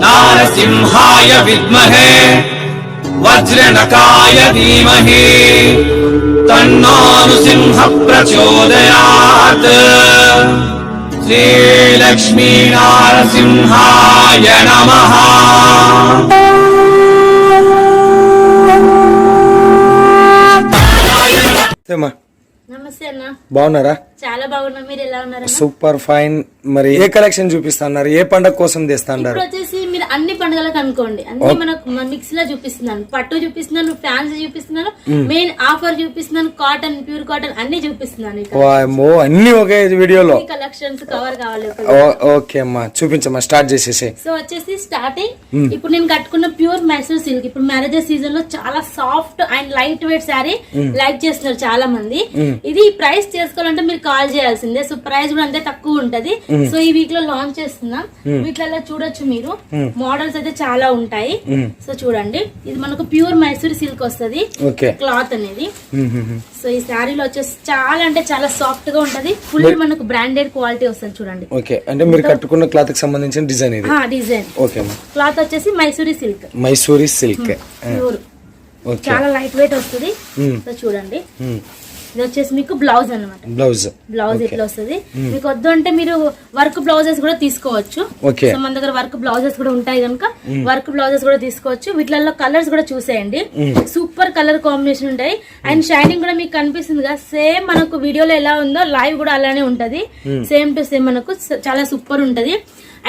नारसिंहाय विद्महे वज्रनकाय धीमहि तन्नो नृसिंह प्रचोदयात्। श्रीलक्ष्मी नारसिंहाय नमः। నమస్తే అన్న, బాగున్నారా? చాలా బాగున్నా. మీరు ఎలా ఉన్నారు? Super fine. మరి ఏ కలెక్షన్ చూపిస్తున్నారు? ఏ పండగ కోసం తెస్తున్నారు? ఇప్పుడు వచ్చేసి మీరు అన్ని పండుగలకు అనుకోండి, అన్ని మనకు మిక్స్ లో చూపిస్తున్నాను. పట్టు చూపిస్తున్నాను, ఫ్యాన్స్ చూపిస్తున్నాను, మెయిన్ ఆఫర్ చూపిస్తున్నాను, కాటన్, ప్యూర్ కాటన్ అన్ని చూపిస్తున్నాను. అన్ని ఒకే వీడియోలో కలెక్షన్స్ కవర్ కావాలి. ఓకే అమ్మా, చూపించమ్మా, స్టార్ట్ చేసేసి. సో వచ్చేసి స్టార్టింగ్ ఇప్పుడు నేను కట్టుకున్న ప్యూర్ మైసూర్ సిల్క్. ఇప్పుడు మ్యారేజెస్ సీజన్ లో చాలా soft and light weight sari like చేస్తున్నారు చాలా మంది. ఇది ప్రైస్ చేసుకోవాలంటే మీరు కాల్ చేయాల్సిందే. సో ప్రైస్ కూడా అంతే తక్కువ ఉంటది. సో ఈ వీక్ లో లాంచ్ చేస్తున్నాం. వీటిలో చూడొచ్చు మీరు, మోడల్స్ అయితే చాలా ఉంటాయి. సో చూడండి, ఇది మనకు ప్యూర్ మైసూర్ సిల్క్ వస్తుంది క్లాత్ అనేది. సో ఈ శారీలో వచ్చేసి చాలా అంటే చాలా సాఫ్ట్ గా ఉంటది. ఫుల్ మనకు బ్రాండెడ్ క్వాలిటీ వస్తుంది. చూడండి, ఓకే, అంటే మీరు కట్టుకున్న క్లాత్ కి సంబంధించిన డిజైన్ ఇది. డిజైన్ ఓకే, క్లాత్ వచ్చేసి Mysore silk. Mysore silk pure, చాలా లైట్ వెయిట్ వస్తుంది. సో చూడండి, ఇది వచ్చేసి మీకు బ్లౌజ్ అన్నమాట. బ్లౌజ్ ఇట్లా వస్తుంది. మీకు వద్దు అంటే మీరు వర్క్ బ్లౌజెస్ కూడా తీసుకోవచ్చు. సో మన దగ్గర వర్క్ బ్లౌజెస్ కూడా ఉంటాయి కనుక వర్క్ బ్లౌజెస్ కూడా తీసుకోవచ్చు. వీటిలో కలర్స్ కూడా చూసేయండి, సూపర్ కలర్ కాంబినేషన్ ఉంటాయి. అండ్ షైనింగ్ కూడా మీకు కనిపిస్తుంది కదా, సేమ్ మనకు వీడియోలో ఎలా ఉందో లైవ్ కూడా అలానే ఉంటది. సేమ్ టు సేమ్ మనకు చాలా సూపర్ ఉంటది.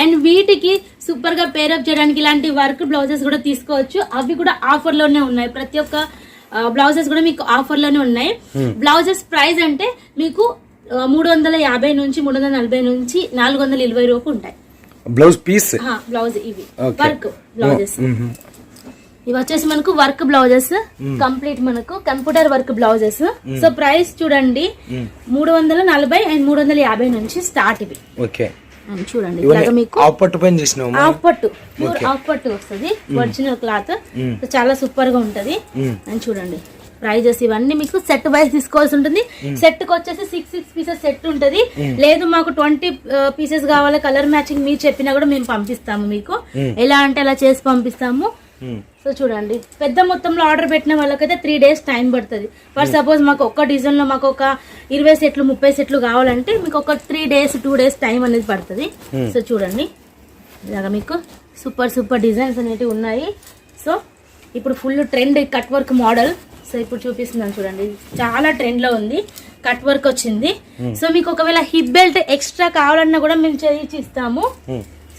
అండ్ వీటికి సూపర్ గా పేరప్ చేయడానికి ఇలాంటి వర్క్ బ్లౌజెస్ కూడా తీసుకోవచ్చు. అవి కూడా ఆఫర్ లోనే ఉన్నాయి. ప్రతి ఒక్క బ్లౌజెస్ కూడా మీకు ఆఫర్ లోనే ఉన్నాయి. బ్లౌజెస్ ప్రైస్ అంటే మీకు 350 నుంచి 340 నుంచి 420 రూపాయలు ఉంటాయి. బ్లౌజ్ పీస్, బ్లౌజ్ ఇవి వర్క్ బ్లౌజెస్. ఇవి వచ్చేసి మనకు వర్క్ బ్లౌజెస్, కంప్లీట్ మనకు computer work blouses. So price చూడండి, 340 అండ్ 350 నుంచి స్టార్ట్. ఇవి ఓకే చూడండి, మీకు ఆఫ్ పట్టు పైన చేసినాము. ఆఫ్ పట్టు, ప్యూర్ ఆఫ్ పట్టు వస్తుంది, ఒరిజినల్ క్లాత్. చాలా సూపర్ గా ఉంటది. అని చూడండి, ప్రైజెస్ ఇవన్నీ మీకు సెట్ వైజ్ తీసుకోవాల్సి ఉంటుంది. సెట్ కి వచ్చేసి 6 పీసెస్ సెట్ ఉంటది. లేదు మాకు 20 పీసెస్ కావాలి, కలర్ మ్యాచింగ్ మీరు చెప్పినా కూడా మేము పంపిస్తాము. మీకు ఎలా అంటే అలా చేసి పంపిస్తాము. సో చూడండి, పెద్ద మొత్తంలో ఆర్డర్ పెట్టిన వాళ్ళకైతే 3 days టైం పడుతుంది. ఫర్ సపోజ్ మాకు ఒక్క డిజైన్ లో మాకు ఒక 20 సెట్లు 30 సెట్లు కావాలంటే మీకు ఒక 3 days 2 days టైం అనేది పడుతుంది. సో చూడండి, ఇలాగా మీకు సూపర్ డిజైన్స్ అనేటివి ఉన్నాయి. సో ఇప్పుడు full trend cut work model. So ఇప్పుడు చూపిస్తున్నాను చూడండి, చాలా ట్రెండ్ లో ఉంది, కట్ వర్క్ వచ్చింది. సో మీకు ఒకవేళ హిప్ బెల్ట్ ఎక్స్ట్రా కావాలన్నా కూడా మేము చేయించి ఇస్తాము.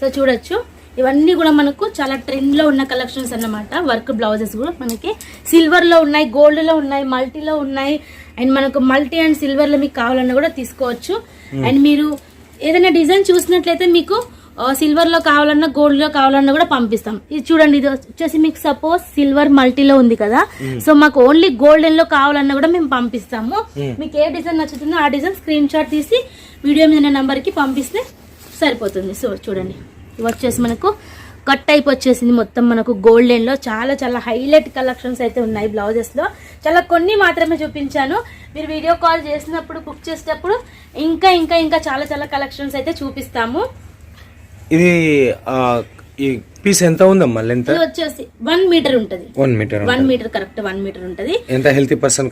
సో చూడొచ్చు, ఇవన్నీ కూడా మనకు చాలా ట్రెండ్ లో ఉన్న కలెక్షన్స్ అన్నమాట. వర్క్ బ్లౌజెస్ కూడా మనకి సిల్వర్ లో ఉన్నాయి, గోల్డ్ లో ఉన్నాయి, మల్టీలో ఉన్నాయి. అండ్ మనకు మల్టీ అండ్ సిల్వర్ లో మీకు కావాలన్నా కూడా తీసుకోవచ్చు. అండ్ మీరు ఏదైనా డిజైన్ చూసినట్లయితే మీకు సిల్వర్ లో కావాలన్నా గోల్డ్ లో కావాలన్నా కూడా పంపిస్తాం. ఇది చూడండి, ఇది వచ్చేసి మీకు సపోజ్ సిల్వర్ మల్టీలో ఉంది కదా, సో మాకు ఓన్లీ గోల్డెన్ లో కావాలన్నా కూడా మేము పంపిస్తాము. మీకు ఏ డిజైన్ నచ్చుతుందో ఆ డిజైన్ స్క్రీన్ షాట్ తీసి వీడియో మీద నెంబర్ కి పంపిస్తే సరిపోతుంది. సో చూడండి, ఇవి వచ్చేసి మనకు కట్ టైప్ వచ్చేసింది మొత్తం మనకు గోల్డెన్ లో. చాలా హైలైట్ కలెక్షన్స్ అయితే ఉన్నాయి బ్లౌజెస్ లో. చాలా కొన్ని మాత్రమే చూపించాను. మీరు వీడియో కాల్ చేసినప్పుడు బుక్ చేసేటప్పుడు ఇంకా చాలా కలెక్షన్స్ అయితే చూపిస్తాము. ఇది ఈ పీస్ ఎంత ఉందమ్మా? లెంత్ వచ్చేసి 1 మీటర్ ఉంటది. 1 మీటర్, 1 మీటర్ కరెక్ట్ 1 మీటర్ ఉంటది. ఎంత హెల్తీ పర్సన్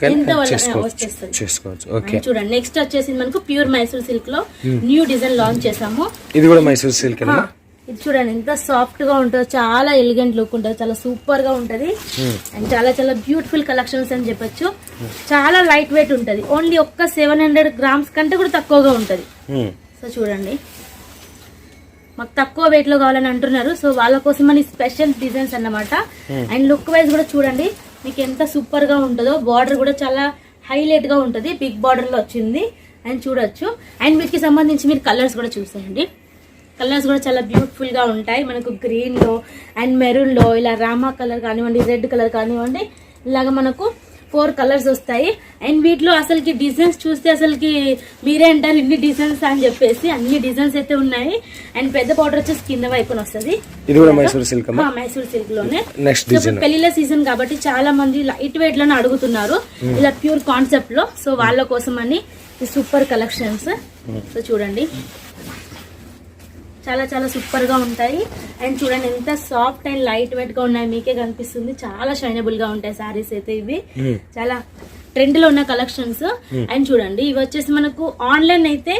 చేసుకోవచ్చు. ఓకే చూడండి, నెక్స్ట్ వచ్చేసి మనకు ప్యూర్ మైసూర్ సిల్క్ లో న్యూ డిజైన్ లాంచ్ చేసాము. ఇది కూడా మైసూర్ సిల్క్. ఇది చూడండి, ఎంత సాఫ్ట్ గా ఉంటుందో, చాలా ఎలిగెంట్ లుక్ ఉంటుంది, చాలా సూపర్ గా ఉంటది. అండ్ చాలా బ్యూటిఫుల్ కలెక్షన్స్ అని చెప్పొచ్చు. చాలా లైట్ వెయిట్ ఉంటది, ఓన్లీ ఒక్క 700 grams కంటే కూడా తక్కువగా ఉంటది. సో చూడండి, మాకు తక్కువ వెయిట్ లో కావాలని అంటున్నారు. సో వాళ్ళ కోసం అని స్పెషల్ డిజైన్స్ అన్నమాట. అండ్ లుక్ వైజ్ కూడా చూడండి మీకు ఎంత సూపర్ గా ఉంటుందో. బార్డర్ కూడా చాలా హైలైట్ గా ఉంటది, బిగ్ బార్డర్ లో వచ్చింది. అండ్ చూడొచ్చు, అండ్ వీటికి సంబంధించి మీరు కలర్స్ కూడా చూసేయండి. కలర్స్ కూడా చాలా బ్యూటిఫుల్ గా ఉంటాయి. మనకు గ్రీన్ లో అండ్ మెరూన్ లో, ఇలా రామా కలర్ కానివ్వండి, రెడ్ కలర్ కానివ్వండి, ఇలాగ మనకు 4 కలర్స్ వస్తాయి. అండ్ వీటిలో అసలుకి డిజైన్స్ చూస్తే అసలుకి మీరే అంటారు ఇన్ని డిజైన్స్ అని చెప్పేసి. అన్ని డిజైన్స్ అయితే ఉన్నాయి. అండ్ పెద్ద బార్డర్ వచ్చేసి కింద వైపున వస్తుంది. మైసూర్ సిల్క్ లోనే. పెళ్లిళ్ళ సీజన్ కాబట్టి చాలా మంది లైట్ వెయిట్ లోనే అడుగుతున్నారు, ఇలా ప్యూర్ కాన్సెప్ట్ లో. సో వాళ్ళ కోసం అని సూపర్ కలెక్షన్స్. సో చూడండి, చాలా చాలా సూపర్ గా ఉంటాయి. అండ్ చూడండి ఎంత సాఫ్ట్ అండ్ లైట్ వెయిట్ గా ఉన్నాయి, మీకే కనిపిస్తుంది. చాలా షైనబుల్ గా ఉంటాయి సారీస్ అయితే. ఇవి చాలా ట్రెండ్ లో ఉన్న కలెక్షన్స్. అండ్ చూడండి ఇవి వచ్చేసి మనకు ఆన్లైన్ అయితే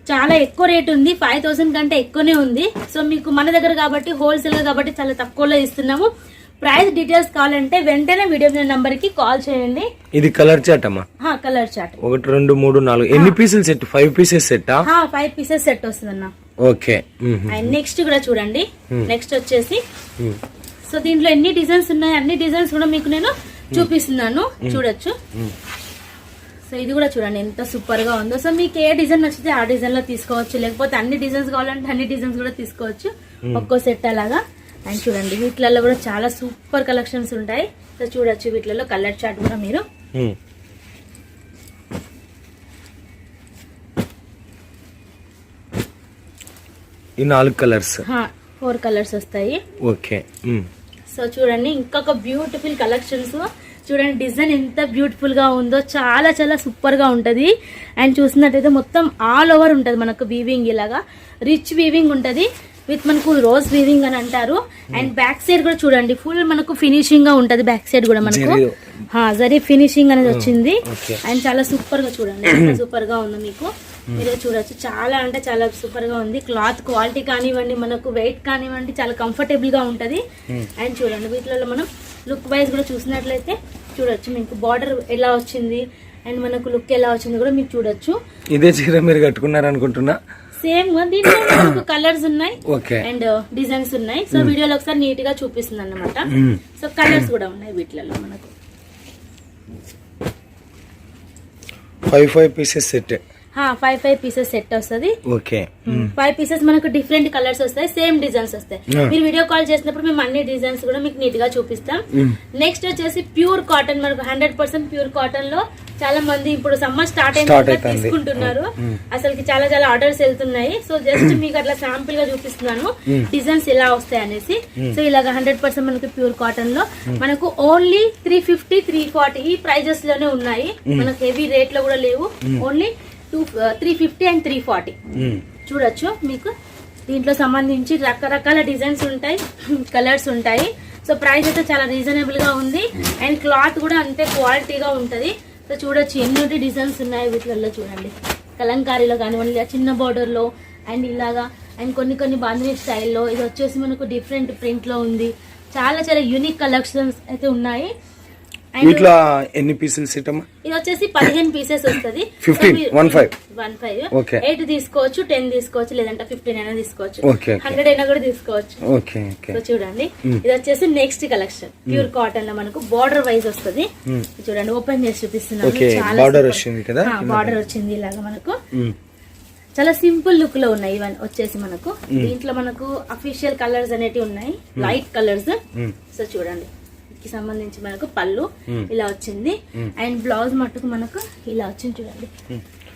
చాలా ఎక్కువ రేట్ ఉంది, 5000 కంటే ఎక్కువనే ఉంది. సో మీకు మన దగ్గర కాబట్టి హోల్సేల్ కాబట్టి చాలా తక్కువలో ఇస్తున్నాము. ప్రైస్ డీటెయిల్స్ కావాలంటే వెంటనే వీడియో నంబర్ కి కాల్ చేయండి. ఇది కలర్ చాట్ అమ్మా? Colour chart. 1 2 3 4 ఎన్ని పీసులు set? 5 pieces set? 5 pieces set వస్తుంది అన్న. ఓకే. అండ్ నెక్స్ట్ కూడా చూడండి. నెక్స్ట్ వచ్చేసి సో దీంట్లో ఎన్ని డిజైన్స్ ఉన్నాయి, అన్ని డిజైన్స్ కూడా మీకు నేను చూపిస్తున్నాను, చూడొచ్చు. సో ఇది కూడా చూడండి ఎంత సూపర్ గా ఉందో. సో మీకు ఏ డిజైన్ నచ్చితే ఆ డిజైన్ లో తీసుకోవచ్చు, లేకపోతే అన్ని డిజైన్స్ కావాలంటే అన్ని డిజైన్స్ కూడా తీసుకోవచ్చు, ఒక్కో సెట్ అలాగా. అండ్ చూడండి వీటిలలో కూడా చాలా సూపర్ కలెక్షన్స్ ఉంటాయి. సో చూడొచ్చు వీటిలలో కలర్ చార్ట్ కూడా మీరు. ఈ 4 కలర్స్, 4 కలర్స్ వస్తాయి. ఓకే. సో చూడండి ఇంకొక బ్యూటిఫుల్ కలెక్షన్స్. చూడండి డిజైన్ ఎంత బ్యూటిఫుల్ గా ఉందో, చాలా చాలా సూపర్ గా ఉంటది. అండ్ చూసినట్టయితే మొత్తం ఆల్ ఓవర్ ఉంటది మనకు వీవింగ్, ఇలాగా రిచ్ వీవింగ్ ఉంటది విత్ మనకు రోజ్ వీవింగ్ అని అంటారు. అండ్ బ్యాక్ సైడ్ కూడా చూడండి ఫుల్ మనకు ఫినిషింగ్ గా ఉంటది. బ్యాక్ సైడ్ కూడా మనకు జరీ ఫినిషింగ్ అనేది వచ్చింది. అండ్ చాలా సూపర్ గా చూడండి ఎంత సూపర్ గా ఉందో, మీకు మీరే చూడొచ్చు. చాలా అంటే చాలా సూపర్ గా ఉంది. క్లాత్ క్వాలిటీ కానివ్వండి, మనకు వెయిట్ కానివ్వండి, చాలా కంఫర్టబుల్ గా ఉంటది. అండ్ చూడండి వీటిలో మనం లుక్ వైజ్ కూడా చూసినట్లయితే చూడొచ్చు మీకు బార్డర్ ఎలా వచ్చింది అండ్ మనకు లుక్ ఎలా వచ్చింది కూడా మీకు చూడొచ్చు. ఇదే చీర మీరు కట్టుకున్నారు అనుకుంటున్నా. సేమ్ గా దీంట్లో మనకు కలర్స్ ఉన్నాయి అండ్ డిజైన్స్ ఉన్నాయి. సో వీడియోలో ఒకసారి నీట్ గా చూపిస్తుంది అన్నమాట. సో కలర్స్ కూడా ఉన్నాయి వీటిలలో మనకు. 5 పీసెస్ సెట్. 5 పీసెస్ సెట్ వస్తుంది. ఓకే. 5 పీసెస్ మనకు డిఫరెంట్ కలర్స్ వస్తాయి, సేమ్ డిజైన్స్ వస్తాయి. మీరు వీడియో కాల్ చేసినప్పుడు మేము అన్ని డిజైన్స్ కూడా మీకు నీట్ గా చూపిస్తాం. నెక్స్ట్ వచ్చేసి ప్యూర్ కాటన్, మనకు 100% ప్యూర్ కాటన్ లో చాలా మంది ఇప్పుడు సమ్మర్ స్టార్ట్ అయిన తీసుకుంటున్నారు. అసలు చాలా చాలా ఆర్డర్స్ వెళ్తున్నాయి. సో జస్ట్ మీకు అట్లా శాంపుల్ గా చూపిస్తున్నాను డిజైన్స్ ఎలా వస్తాయి అనేసి. సో ఇలాగా 100% మనకి ప్యూర్ కాటన్ లో మనకు ఓన్లీ 350, 340 ఈ ప్రైజెస్ లోనే ఉన్నాయి. మనకు హెవీ రేట్ లో కూడా లేవు. ఓన్లీ 350 అండ్ 340 చూడొచ్చు. మీకు దీంట్లో సంబంధించి రకరకాల డిజైన్స్ ఉంటాయి, కలర్స్ ఉంటాయి. సో ప్రైస్ అయితే చాలా రీజనబుల్ గా ఉంది. అండ్ క్లాత్ కూడా అంతే క్వాలిటీగా ఉంటది. సో చూడొచ్చు ఎన్ని డిజైన్స్ ఉన్నాయి వీటిలలో. చూడండి కలంకారీలో కానివ్వండి, చిన్న బార్డర్ లో అండ్ ఇలాగా, అండ్ కొన్ని బాంధనీ స్టైల్లో. ఇది వచ్చేసి మనకు డిఫరెంట్ ప్రింట్ లో ఉంది. చాలా చాలా యూనిక్ కలెక్షన్స్ అయితే ఉన్నాయి. ఇట్లా ఎన్ని పీసులు సెట్ అమ్మా? ఇది వచ్చేసి 15 పీసెస్ వస్తుంది. 15 ఓకే. 8 తీసుకోవచ్చు, 10 తీసుకోవచ్చు, లేదంటే 15 అయినా తీసుకోవచ్చు, 100 అయినా కూడా తీసుకోవచ్చు. ఓకే. సో చూడండి ఇది వచ్చేసి నెక్స్ట్ కలెక్షన్ ప్యూర్ కాటన్ లో మనకు బార్డర్ వైజ్ వస్తుంది. చూడండి ఓపెన్ చేసి చూపిస్తున్నాను. బార్డర్ వచ్చింది కదా, బార్డర్ వచ్చింది ఇలాగా మనకు. చాలా సింపుల్ లుక్ లో ఉన్నాయి ఇవన్నీ వచ్చేసి మనకు. దీంట్లో మనకు అఫీషియల్ కలర్స్ అనేటివి ఉన్నాయి, లైట్ కలర్స్. సో చూడండి సంబంధించి మనకు పళ్ళు ఇలా వచ్చింది. అండ్ బ్లౌజ్ మట్టుకు మనకు ఇలా వచ్చింది. చూడండి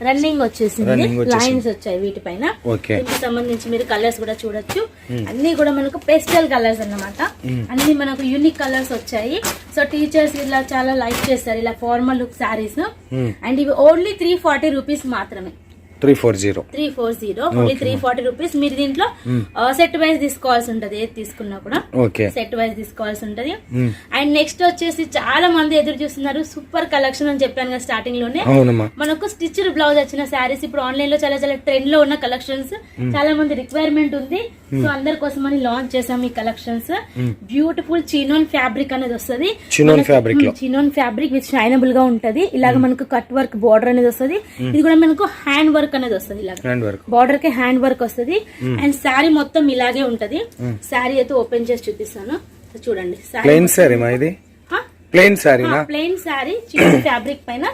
రన్నింగ్ వచ్చేసింది, లైన్స్ వచ్చాయి వీటిపైన. దీనికి సంబంధించి మీరు కలర్స్ కూడా చూడొచ్చు. అన్ని కూడా మనకు పేస్టల్ కలర్స్ అన్నమాట. అన్ని మనకు యూనిక్ కలర్స్ వచ్చాయి. సో టీచర్స్ ఇలా చాలా లైక్ చేస్తారు ఇలా ఫార్మల్ లుక్ శారీస్. అండ్ ఇవి ఓన్లీ 340 రూపీస్ మాత్రమే. 340 ఓన్లీ 340 రూపీస్. మీరు దీంట్లో సెట్ వైజ్ తీసుకోవాల్సి ఉంటది, ఏది తీసుకున్నా కూడా సెట్ వైజ్ తీసుకోవాల్సి ఉంటది. అండ్ నెక్స్ట్ వచ్చేసి చాలా మంది ఎదురు చూస్తున్నారు సూపర్ కలెక్షన్ అని చెప్పాను కదా స్టార్టింగ్ లోనే. మనకు స్టిచ్డ్ బ్లౌజ్ వచ్చిన శారీస్ ఇప్పుడు ఆన్లైన్ లో చాలా చాలా ట్రెండ్ లో ఉన్న కలెక్షన్స్. చాలా మంది రిక్వైర్మెంట్ ఉంది. సో అందరి కోసం అని లాంచ్ చేసాం ఈ కలెక్షన్స్. బ్యూటిఫుల్ చినోన్ ఫ్యాబ్రిక్ అనేది వస్తుంది. చినోన్ ఫ్యాబ్రిక్ విత్ షైనబుల్ గా ఉంటది. ఇలాగ మనకు కట్ వర్క్ బార్డర్ అనేది వస్తుంది. ఇది కూడా మనకు హ్యాండ్ వర్క్ అనేది వస్తుంది. ఇలా బార్డర్ కి హ్యాండ్ వర్క్ వస్తుంది. అండ్ శారీ మొత్తం ఇలాగే ఉంటది. శారీ అయితే ఓపెన్ చేసి చూపిస్తాను. చూడండి ప్లెయిన్ శారీ చిన్న ఫ్యాబ్రిక్ పైన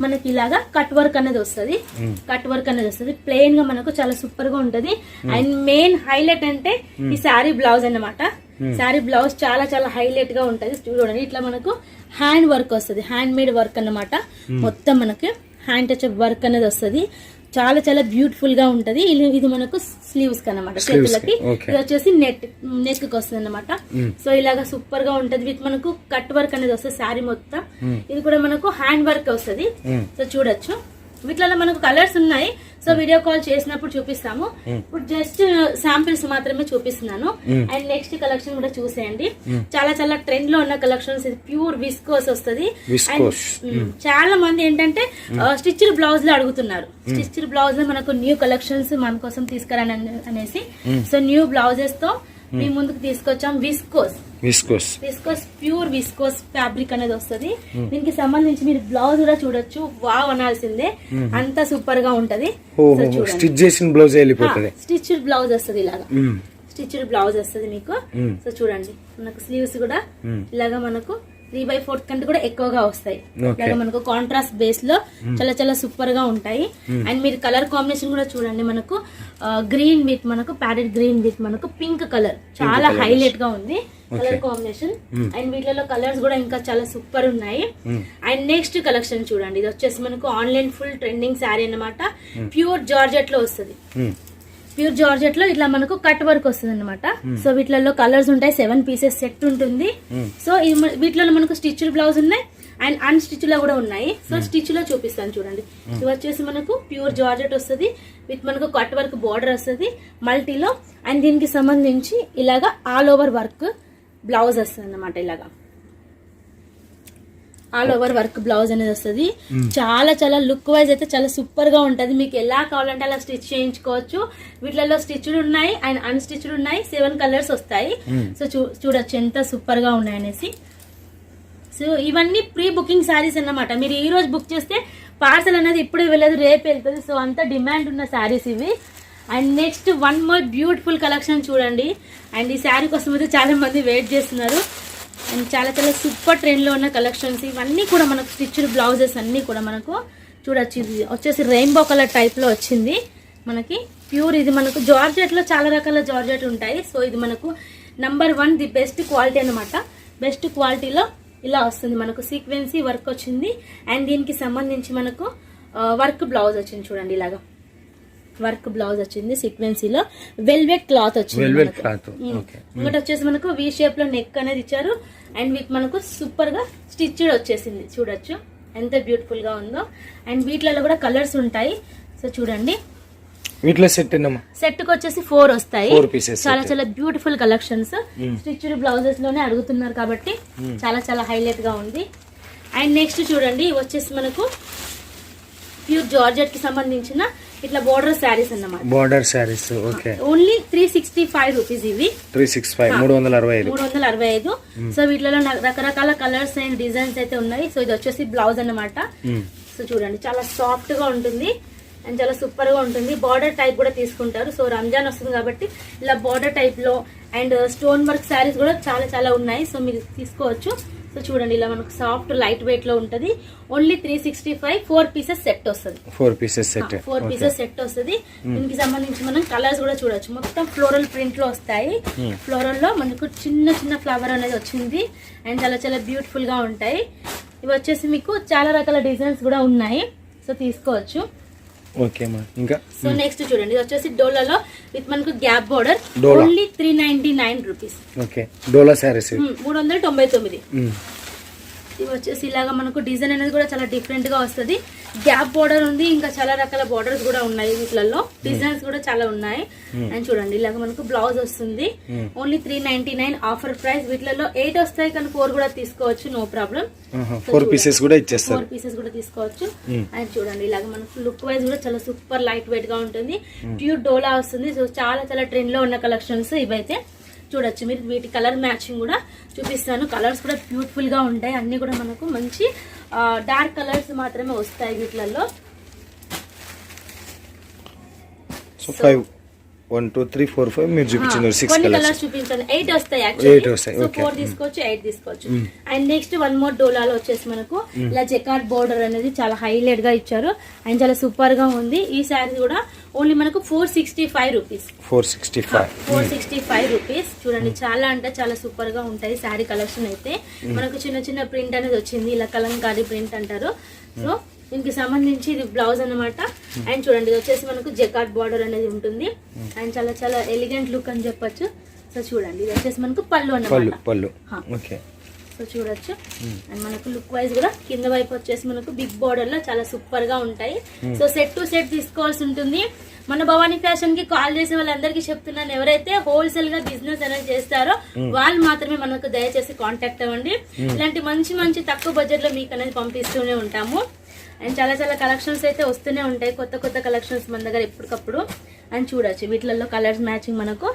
మనకి ఇలాగా కట్ వర్క్ అనేది వస్తుంది. ప్లెయిన్ గా మనకు చాలా సూపర్ గా ఉంటది. అండ్ మెయిన్ హైలైట్ అంటే ఈ శారీ బ్లౌజ్ అన్నమాట. శారీ బ్లౌజ్ చాలా చాలా హైలైట్ గా ఉంటది. చూడండి ఇట్లా మనకు హ్యాండ్ వర్క్ వస్తుంది, హ్యాండ్ మేడ్ వర్క్ అన్నమాట. మొత్తం మనకి హ్యాండ్ టచ్ వర్క్ అనేది వస్తుంది. చాలా చాలా బ్యూటిఫుల్ గా ఉంటది. ఇది మనకు స్లీవ్స్ కన్నమాట, చేతులకి. ఇది వచ్చేసి నెక్ కి వస్తుంది అనమాట. సో ఇలాగా సూపర్ గా ఉంటది. విత్ మనకు కట్ వర్క్ అనేది వస్తుంది శారీ మొత్తం. ఇది కూడా మనకు హ్యాండ్ వర్క్ వస్తుంది. సో చూడొచ్చు వీటిలో మనకు కలర్స్ ఉన్నాయి. సో వీడియో కాల్ చేసినప్పుడు చూపిస్తాము. ఇప్పుడు జస్ట్ శాంపిల్స్ మాత్రమే చూపిస్తున్నాను. అండ్ నెక్స్ట్ కలెక్షన్ కూడా చూసేయండి. చాలా చాలా ట్రెండ్ లో ఉన్న కలెక్షన్స్. ఇది ప్యూర్ విస్కోస్ వస్తుంది. చాలా మంది ఏంటంటే స్టిచ్డ్ బ్లౌజ్ లో అడుగుతున్నారు. స్టిచ్డ్ బ్లౌజ్ లో మనకు న్యూ కలెక్షన్స్ మన కోసం తీసుకురాని అనేసి సో న్యూ బ్లౌజెస్ తో మీ ముందుకు తీసుకొచ్చాం. విస్కోస్ ప్యూర్ విస్కోస్ ఫ్యాబ్రిక్ అనేది వస్తుంది. దీనికి సంబంధించి మీరు బ్లౌజ్ కూడా చూడొచ్చు. వావ్ అనాల్సిందే, అంత సూపర్ గా ఉంటది. స్టిచ్డ్ బ్లౌజ్ వస్తుంది ఇలాగా. స్టిచ్డ్ బ్లౌజ్ వస్తుంది మీకు. సో చూడండి మనకు స్లీవ్స్ కూడా ఇలాగా మనకు 3/4 కంటే కూడా ఎక్కువగా వస్తాయి. ఇలాగా మనకు కాంట్రాస్ట్ బేస్ లో చాలా చాలా సూపర్ గా ఉంటాయి. అండ్ మీరు కలర్ కాంబినేషన్ కూడా చూడండి. మనకు గ్రీన్ విత్ మనకు ప్యాడెడ్ గ్రీన్ విత్ మనకు పింక్ కలర్ చాలా హైలైట్ గా ఉంది కలర్ కాంబినేషన్. అండ్ వీటిలో కలర్స్ కూడా ఇంకా చాలా సూపర్ ఉన్నాయి. అండ్ నెక్స్ట్ కలెక్షన్ చూడండి. ఇది వచ్చేసి మనకు ఆన్లైన్ ఫుల్ ట్రెండింగ్ శారీ అన్నమాట. ప్యూర్ జార్జెట్ లో వస్తుంది. ప్యూర్ జార్జెట్ లో ఇట్లా మనకు కట్ వర్క్ వస్తుంది అనమాట. సో వీటిలో కలర్స్ ఉంటాయి. 7 పీసెస్ సెట్ ఉంటుంది. సో వీటిలో మనకు స్టిచ్డ్ బ్లౌజ్ ఉన్నాయి అండ్ అన్స్టిచ్ లో కూడా ఉన్నాయి. సో స్టిచ్ లో చూపిస్తాను చూడండి. ఇవి వచ్చేసి మనకు ప్యూర్ జార్జెట్ వస్తుంది విత్ మనకు కట్ వర్క్ బార్డర్ వస్తుంది మల్టీలో. అండ్ దీనికి సంబంధించి ఇలాగా ఆల్ ఓవర్ వర్క్ బ్లౌజ్ వస్తుంది అనమాట. ఇలాగా ఆల్ ఓవర్ వర్క్ బ్లౌజ్ అనేది వస్తుంది. చాలా చాలా లుక్ వైజ్ అయితే చాలా సూపర్ గా ఉంటది. మీకు ఎలా కావాలంటే అలా స్టిచ్ చేయించుకోవచ్చు. వీటిలో స్టిచ్డ్ ఉన్నాయి అండ్ అన్స్టిచ్డ్ ఉన్నాయి. 7 కలర్స్ వస్తాయి. సో చూడొచ్చు ఎంత సూపర్ గా ఉన్నాయి అనేసి. సో ఇవన్నీ ప్రీ బుకింగ్ శారీస్ అన్నమాట. మీరు ఈ రోజు బుక్ చేస్తే పార్సల్ అనేది ఇప్పుడే వెళ్ళదు, రేపు వెళ్తుంది. సో అంత డిమాండ్ ఉన్న శారీస్ ఇవి. And next one more beautiful collection చూడండి. అండ్ ఈ శారీ కోసం అయితే చాలా మంది వెయిట్ చేస్తున్నారు. అండ్ చాలా చాలా సూపర్ ట్రెండ్ లో ఉన్న కలెక్షన్స్ ఇవన్నీ కూడా మనకు స్టిచ్డ్ బ్లౌజెస్ అన్ని కూడా మనకు చూడొచ్చు. ఇది వచ్చేసి రెయిన్బో కలర్ టైప్ లో వచ్చింది మనకి. ప్యూర్ ఇది మనకు జార్జెట్ లో చాలా రకాల జార్జెట్ ఉంటాయి. సో ఇది మనకు నంబర్ 1 ది బెస్ట్ క్వాలిటీ అనమాట. బెస్ట్ క్వాలిటీలో ఇలా వస్తుంది మనకు. సీక్వెన్సీ వర్క్ వచ్చింది అండ్ దీనికి సంబంధించి మనకు వర్క్ బ్లౌజ్ వచ్చింది చూడండి. ఇలాగా వర్క్ బ్లౌజ్ వచ్చింది. సీక్వెన్సీలో వెల్వెట్ క్లాత్ వచ్చింది. ఇంకోటి వచ్చేసి మనకు వి షేప్ లో నెక్ అనేది ఇచ్చారు. అండ్ వీటి మనకు సూపర్ గా స్టిచ్డ్ వచ్చేసింది. చూడొచ్చు ఎంత బ్యూటిఫుల్ గా ఉందో. అండ్ వీటిలలో కూడా కలర్స్ ఉంటాయి. సో చూడండి వీటిలో సెట్ కి వచ్చేసి 4 వస్తాయి. చాలా చాలా బ్యూటిఫుల్ కలెక్షన్స్. స్టిచ్డ్ బ్లౌజెస్ లోనే అడుగుతున్నారు కాబట్టి చాలా చాలా హైలైట్ గా ఉంది. అండ్ నెక్స్ట్ చూడండి వచ్చేసి మనకు ప్యూర్ జార్జెట్ కి సంబంధించిన ఇట్లా బోర్డర్ శారీస్ అన్నమాట. Border saris okay. Only 365 rupees ఇవి. 365. సో వీటిలో రకరకాల కలర్స్ అండ్ డిజైన్స్ అయితే ఉన్నాయి. సో ఇది వచ్చేసి బ్లౌజ్ అన్నమాట. సో చూడండి చాలా సాఫ్ట్ గా ఉంటుంది అండ్ చాలా సూపర్ గా ఉంటుంది. బార్డర్ టైప్ కూడా తీసుకుంటారు. సో రంజాన్ వస్తుంది కాబట్టి ఇలా బార్డర్ టైప్ లో అండ్ స్టోన్ వర్క్ శారీస్ కూడా చాలా చాలా ఉన్నాయి. సో మీరు తీసుకోవచ్చు. సో చూడండి ఇలా మనకు సాఫ్ట్ లైట్ వెయిట్ లో ఉంటది. ఓన్లీ 365. 4 పీసెస్ సెట్ వస్తుంది. 4 పీసెస్ సెట్ వస్తుంది. దీనికి సంబంధించి మనం కలర్స్ కూడా చూడొచ్చు. మొత్తం ఫ్లోరల్ ప్రింట్ లో వస్తాయి. ఫ్లోరల్ లో మనకు చిన్న చిన్న ఫ్లవర్ అనేది వచ్చింది అండ్ చాలా చాలా బ్యూటిఫుల్ గా ఉంటాయి. ఇవి వచ్చేసి మీకు చాలా రకాల డిజైన్స్ కూడా ఉన్నాయి. సో తీసుకోవచ్చు. సో నెక్స్ట్ చూడండి ఇది వచ్చేసి డోలాలో విత్ మనకు gap border. Only 399 rupees. Dola sarees 399. ఇవి వచ్చేసి ఇలాగా మనకు డిజైన్ అనేది కూడా చాలా డిఫరెంట్ గా వస్తుంది. గ్యాప్ బోర్డర్ ఉంది. ఇంకా చాలా రకాల బోర్డర్స్ కూడా ఉన్నాయి. వీటిలలో డిజైన్స్ కూడా చాలా ఉన్నాయి. అండ్ చూడండి ఇలాగ మనకు బ్లౌజ్ వస్తుంది. Only 399 offer price. వీటిలలో 8 వస్తాయి కానీ 4 కూడా తీసుకోవచ్చు. No problem. 4 పీసెస్ కూడా ఇచ్చేస్తారు. 4 పీసెస్ కూడా తీసుకోవచ్చు. అండ్ చూడండి ఇలాగ మనకు లుక్ వైజ్ కూడా చాలా సూపర్ లైట్ వెయిట్ గా ఉంటుంది. ప్యూర్ డోలా వస్తుంది. సో చాలా చాలా ట్రెండ్ లో ఉన్న కలెక్షన్స్ ఇవైతే చూడొచ్చు. మీరు వీటి కలర్ మ్యాచింగ్ కూడా చూపిస్తాను. కలర్స్ కూడా బ్యూటిఫుల్ గా ఉంటాయి. అన్ని కూడా మనకు మంచి డార్క్ కలర్స్ మాత్రమే వస్తాయి వీటిలలో. 5 1 2 3 4 5 మీరు చూపించిన 6 కలర్స్ చూపించాను. 8 వస్తాయి యాక్చువల్లీ. సో 4 తీసుకోవచ్చు, 8 తీసుకోవచ్చు. అండ్ నెక్స్ట్ వన్ మోర్ డోలాలో వచ్చేసి మనకు ఇలా జకార్డ్ బోర్డర్ అనేది చాలా హైలైట్ గా ఇచ్చారు అండ్ చాలా సూపర్ గా ఉంది. ఈ శారీ కూడా ఓన్లీ మనకు 465 రూపీస్. 465 రూపీస్. చూడండి చాలా అంటే చాలా సూపర్ గా ఉంటాయి శారీ కలెక్షన్ అయితే. మనకు చిన్న చిన్న ప్రింట్ అనేది వచ్చింది. ఇలా కలంకారీ ప్రింట్ అంటారు. సో దీనికి సంబంధించి ఇది బ్లౌజ్ అన్నమాట. అండ్ చూడండి ఇది వచ్చేసి మనకు జకార్డ్ బార్డర్ అనేది ఉంటుంది అండ్ చాలా చాలా ఎలిగెంట్ లుక్ అని చెప్పొచ్చు. సో చూడండి ఇది వచ్చేసి మనకు పళ్ళు అన్నమాట. సో చూడొచ్చు. అండ్ మనకు లుక్ వైజ్ కూడా కింద వైపు వచ్చేసి మనకు బిగ్ బార్డర్ లో చాలా సూపర్ గా ఉంటాయి. సో సెట్ టు సెట్ తీసుకోవాల్సి ఉంటుంది. మన భవానీ ఫ్యాషన్ కి కాల్ చేసే వాళ్ళందరికీ చెప్తున్నాను, ఎవరైతే హోల్సేల్ గా బిజినెస్ అనేది చేస్తారో వాళ్ళు మాత్రమే మనకు దయచేసి కాంటాక్ట్ అవ్వండి. ఇలాంటి మంచి మంచి తక్కువ బడ్జెట్ లో మీకు అనేది పంపిస్తూనే ఉంటాము. అండ్ చాలా చాలా కలెక్షన్స్ అయితే వస్తూనే ఉంటాయి, కొత్త కొత్త కలెక్షన్స్ మన దగ్గర ఎప్పటికప్పుడు. అండ్ చూడొచ్చు వీటిలలో కలర్స్ మ్యాచింగ్ మనకు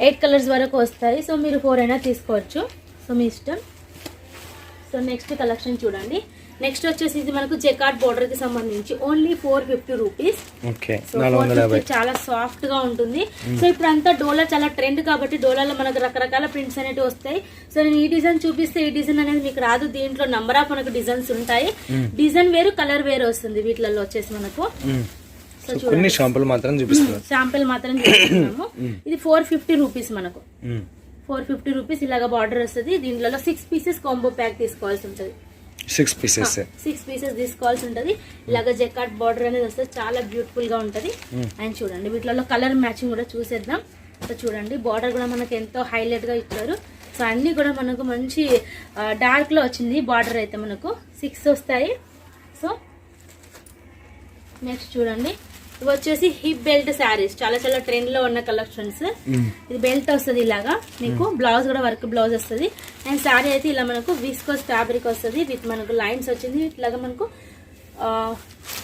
8 కలర్స్ వరకు వస్తాయి. సో మీరు 4 అయినా తీసుకోవచ్చు, సో మీ ఇష్టం. సో నెక్స్ట్ కలెక్షన్ చూడండి. నెక్స్ట్ వచ్చేసి ఇది మనకు జెకార్డ్ బోర్డర్ కి సంబంధించి ఓన్లీ 450 రూపీస్. సో 450 చాలా సాఫ్ట్ గా ఉంటుంది. సో ఇప్పుడు అంతా డోలా చాలా ట్రెండ్ కాబట్టి డోలాలో మనకు రకరకాల ప్రింట్స్ అనేవి వస్తాయి. సో నేను ఈ డిజైన్ చూపిస్తే ఈ డిజైన్ అనేది మీకు రాదు. దీంట్లో నంబర్ ఆఫ్ మనకు డిజైన్స్ ఉంటాయి. డిజైన్ వేరు కలర్ వేరు వస్తుంది వీటిలలో వచ్చేసి మనకు. సో చూడండి శాంపిల్ మాత్రం చూపిస్తున్నాము. ఇది 450 రూపీస్ మనకు. 450 రూపీస్ ఇలాగా బార్డర్ వస్తుంది. దీంట్లో 6 పీసెస్ కాంబో ప్యాక్ తీసుకోవాల్సి ఉంటుంది. 6 పీసెస్ తీసుకోవాల్సి ఉంటది. ఇలాగ జెకార్డ్ బార్డర్ అనేది వస్తుంది, చాలా బ్యూటిఫుల్ గా ఉంటది. అండ్ చూడండి వీటిలో కలర్ మ్యాచింగ్ కూడా చూసేద్దాం. సో చూడండి బార్డర్ కూడా మనకు ఎంతో హైలైట్ గా ఇచ్చారు. సో అన్ని కూడా మనకు మంచి డార్క్ లో వచ్చింది బార్డర్ అయితే మనకు 6 వస్తాయి. సో నెక్స్ట్ చూడండి ఇవి వచ్చేసి హిప్ బెల్ట్ శారీస్, చాలా చాలా ట్రెండ్ లో ఉన్న కలెక్షన్స్. ఇది బెల్ట్ వస్తుంది ఇలాగా, మీకు బ్లౌజ్ కూడా వర్క్ బ్లౌజ్ వస్తుంది. అండ్ శారీ అయితే ఇలా మనకు విస్కోస్ ఫ్యాబ్రిక్ వస్తుంది విత్ మనకు లైన్స్ వచ్చింది. ఇట్లాగా మనకు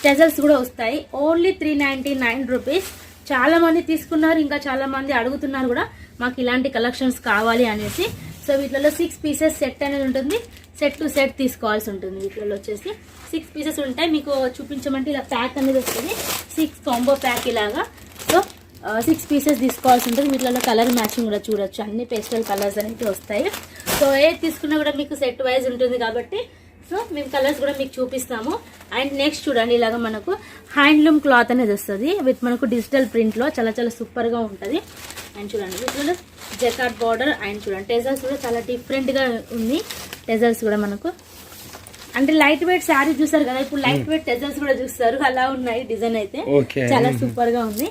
టెజల్స్ కూడా వస్తాయి. Only 399 rupees. చాలా మంది తీసుకున్నారు, ఇంకా చాలా మంది అడుగుతున్నారు కూడా మాకు ఇలాంటి కలెక్షన్స్ కావాలి అనేసి. సో వీటిలో 6 పీసెస్ సెట్ అనేది ఉంటుంది. సెట్ టు సెట్ తీసుకోవాల్సి ఉంటుంది. వీటిలో వచ్చేసి 6 పీసెస్ ఉంటాయి. మీకు చూపించమంటే ఇలా ప్యాక్ అనేది వస్తుంది, 6 కాంబో ప్యాక్ ఇలాగా. సో 6 పీసెస్ తీసుకోవాల్సి ఉంటుంది. వీటిలో కలర్ మ్యాచింగ్ కూడా చూడొచ్చు, అన్ని పేస్టల్ కలర్స్ అనేవి వస్తాయి. సో ఏది తీసుకున్నా కూడా మీకు సెట్ వైజ్ ఉంటుంది కాబట్టి సో మేము కలర్స్ కూడా మీకు చూపిస్తాము. అండ్ నెక్స్ట్ చూడండి ఇలాగ మనకు హ్యాండ్లూమ్ క్లాత్ అనేది వస్తుంది విత్ మనకు డిజిటల్ ప్రింట్ లో, చాలా చాలా సూపర్ గా ఉంటది. అండ్ చూడండి వీటిలో జెకార్డ్ బార్డర్. అండ్ చూడండి టెజల్స్ కూడా చాలా డిఫరెంట్ గా ఉంది. టెజల్స్ కూడా మనకు అంటే లైట్ వెయిట్ శారీ చూసారు కదా, ఇప్పుడు లైట్ వెయిట్ టెజల్స్ కూడా చూస్తారు, అలా ఉన్నాయి. డిజైన్ అయితే చాలా సూపర్ గా ఉంది.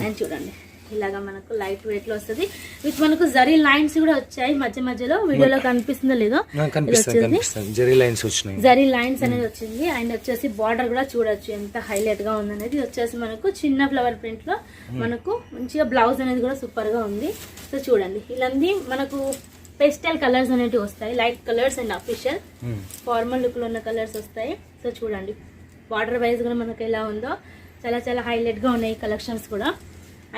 అండ్ చూడండి ఇలాగా మనకు లైట్ వెయిట్ లో వస్తుంది విత్ మనకు జరీ లైన్స్ కూడా వచ్చాయి మధ్య మధ్యలో. వీడియోలో కనిపిస్తుందో లేదో, జరీ లైన్స్ అనేది వచ్చింది. అండ్ వచ్చేసి బార్డర్ కూడా చూడొచ్చు ఎంత హైలైట్ గా ఉంది అనేది. వచ్చేసి మనకు చిన్న ఫ్లవర్ ప్రింట్ లో మనకు మంచిగా బ్లౌజ్ అనేది కూడా సూపర్ గా ఉంది. సో చూడండి ఇలాంటి మనకు పేస్టల్ కలర్స్ అనేవి వస్తాయి, light colours and official formal look లో ఉన్న కలర్స్ వస్తాయి. సో చూడండి బార్డర్ వైజ్ కూడా మనకు ఎలా ఉందో చాలా చాలా హైలైట్ గా ఉన్నాయి కలెక్షన్స్ కూడా.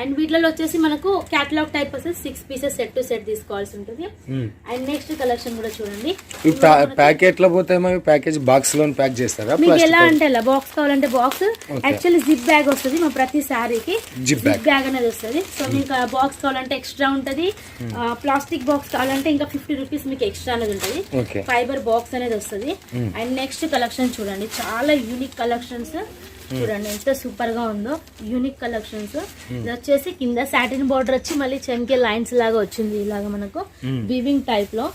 అండ్ వీటిలో వచ్చేసి మనకు క్యాటలాగ్ టైప్ వస్తుంది, 6 పీసెస్ సెట్ టు సెట్ తీసుకోవాల్సి ఉంటుంది. అండ్ నెక్స్ట్ కలెక్షన్ కూడా చూడండి. ప్యాకెట్ లో పోతే ప్యాకేజ్ బాక్స్ లో ప్యాక్ చేస్తారా? మీకు ఎలా అంటే అలా బాక్స్ కావాలంటే బాక్స్. యాక్చువల్లీ జిప్ బ్యాగ్ వస్తుంది మా ప్రతి శారీకి, జిప్ బ్యాగ్ అనేది వస్తుంది. సో మీకు బాక్స్ కావాలంటే ఎక్స్ట్రా ఉంటది, ప్లాస్టిక్ బాక్స్ కావాలంటే ఇంకా 50 రూపీస్ మీకు ఎక్స్ట్రా అనేది ఉంటుంది. ఫైబర్ బాక్స్ అనేది వస్తుంది. అండ్ నెక్స్ట్ కలెక్షన్ చూడండి, చాలా యూనిక్ కలెక్షన్స్ చూడండి ఎంత సూపర్ గా ఉందో, యూనిక్ కలెక్షన్స్. ఇది వచ్చేసి కింద సాటిన్ బార్డర్ వచ్చి మళ్ళీ చెంకే లైన్స్ లాగా వచ్చింది ఇలాగా మనకు వీవింగ్ టైప్ లో.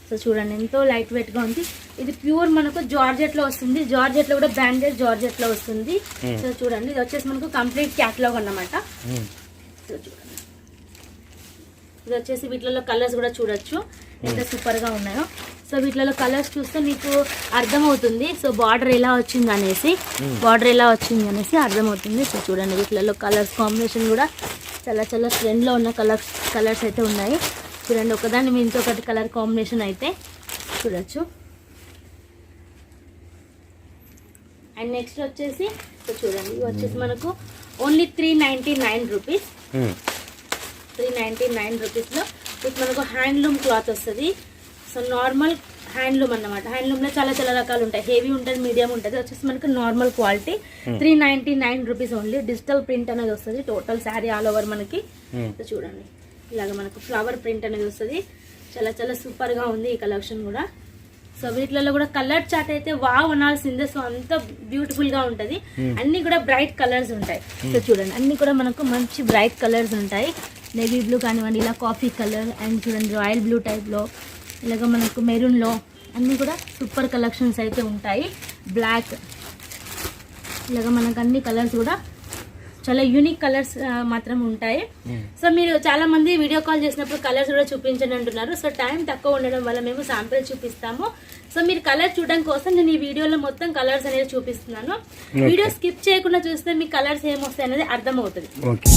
సో చూడండి ఎంతో లైట్ వెయిట్ గా ఉంది. ఇది ప్యూర్ మనకు జార్జెట్ లో వస్తుంది, జార్జెట్ లో కూడా బ్రాండెడ్ జార్జెట్ లో వస్తుంది. సో చూడండి ఇది వచ్చేసి మనకు కంప్లీట్ క్యాటలాగ్ అన్నమాట. సో చూడండి ఇది వచ్చేసి వీటిలో కలర్స్ కూడా చూడొచ్చు ఎంత సూపర్ గా ఉన్నాయో. సో వీటిలో కలర్స్ చూస్తే మీకు అర్థమవుతుంది. సో బార్డర్ ఎలా వచ్చింది అనేసి, అర్థమవుతుంది. సో చూడండి వీటిలో కలర్స్ కాంబినేషన్ కూడా చాలా చాలా ట్రెండ్ లో ఉన్న కలర్స్ అయితే ఉన్నాయి. చూడండి ఒకదాని మీ ఇంకొకటి కలర్ కాంబినేషన్ అయితే చూడొచ్చు. అండ్ నెక్స్ట్ వచ్చేసి సో చూడండి ఇవి వచ్చేసి మనకు ఓన్లీ 399 రూపీస్. 399 రూపీస్లో ఇది మనకు హ్యాండ్లూమ్ క్లాత్ వస్తుంది. సో నార్మల్ హ్యాండ్లూమ్ అన్నమాట. హ్యాండ్లూమ్లో చాలా చాలా రకాలు ఉంటాయి, హెవీ ఉంటుంది, మీడియం ఉంటుంది. వచ్చేసి మనకు normal quality 399 rupees only. Digital print అనేది వస్తుంది టోటల్ శారీ ఆల్ ఓవర్ మనకి. సో చూడండి ఇలాగ మనకు ఫ్లవర్ ప్రింట్ అనేది వస్తుంది, చాలా చాలా సూపర్గా ఉంది ఈ కలెక్షన్ కూడా. సో వీటిలలో కూడా కలర్ చార్ట్ అయితే వావ్ అనాల్సిందే. సో అంత బ్యూటిఫుల్ గా ఉంటది, అన్ని కూడా బ్రైట్ కలర్స్ ఉంటాయి. సో చూడండి అన్ని కూడా మనకు మంచి బ్రైట్ కలర్స్ ఉంటాయి. నేవీ బ్లూ కానివ్వండి, ఇలా కాఫీ కలర్, అండ్ చూడండి రాయల్ బ్లూ టైప్ లో, ఇలాగ మనకు మెరూన్ లో, అన్ని కూడా సూపర్ కలెక్షన్స్ అయితే ఉంటాయి. బ్లాక్, ఇలాగ మనకు అన్ని కలర్స్ కూడా చాలా యూనిక్ కలర్స్ మాత్రం ఉంటాయి. సో మీరు చాలా మంది వీడియో కాల్ చేసినప్పుడు కలర్స్ కూడా చూపించండి అంటున్నారు. సో టైం తక్కువ ఉండడం వల్ల మేము శాంపిల్ చూపిస్తాము. సో మీరు కలర్ చూడడం కోసం నేను ఈ వీడియోలో మొత్తం కలర్స్ అనేది చూపిస్తున్నాను. వీడియో స్కిప్ చేయకుండా చూస్తే మీ కలర్స్ ఏమొస్తాయి అనేది అర్థమవుతుంది. ఓకే.